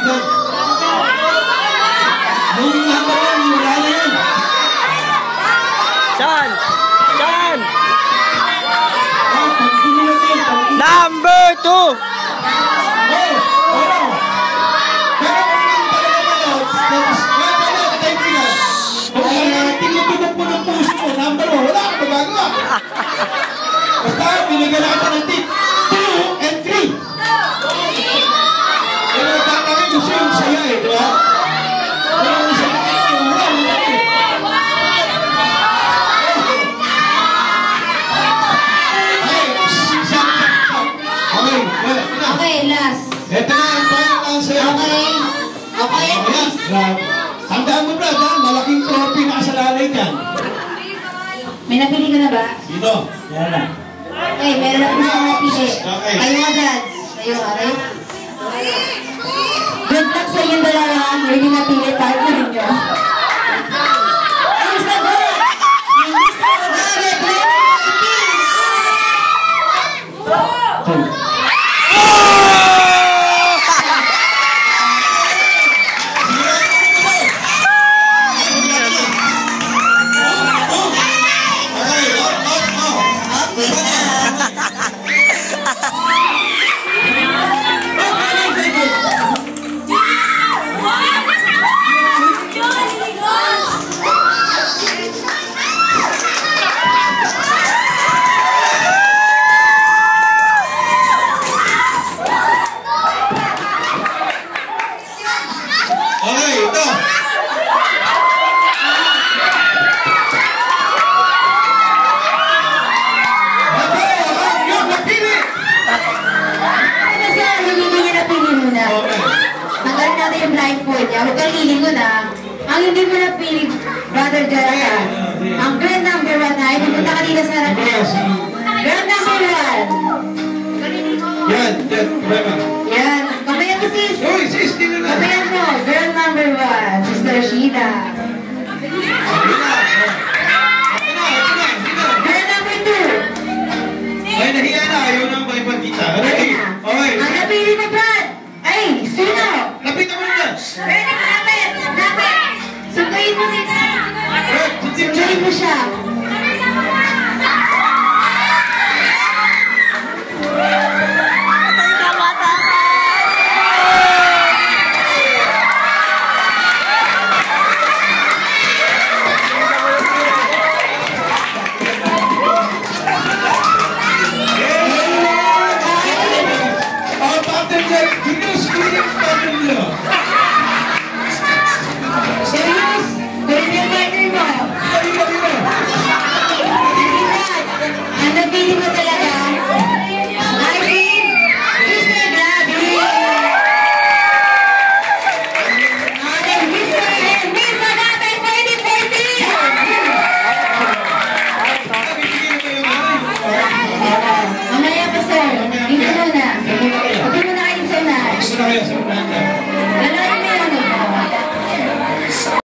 dyan. Yung number 1, wala na yun. Saan? Saan? Number 2! Basta, binigyan na kita ng tip. 2 and 3. Pero tatangin gusto yung saya eh, di ba? Pero yung saya yung wala. Okay, last. Ito na, ang final answer. Okay. Okay. Tandaan mo, Brad, ha? Malaking trophy na kasalalay dyan. May napili ka na ba? Dito. Yan na. Okay, meron na po siyang napili. Okay. Kayo nga, Dad. Kayo nga, right? Good luck sa inyong dalawa. Hindi napili, partner ninyo. Ang sagot! Yung blindfold niya, huwag kang lilingon na. Ang hindi mo napili, Brother Jonathan, ang girl number 1 ay pupunta ka dito sa harap niya. Girl number 1. Yan, problema. Yan, kamayan mo sis. Uy, sis, tingnan na. Kamayan mo, girl number 1, Sister Sheila. Girl number 2. Ay, nahiya na, ayaw na ang pakipagkita. Okay, okay. Ang napili mo, Brad, ay, sino? Lapit ako na. Napit! Sunduin mo siya. Sunduin mo siya.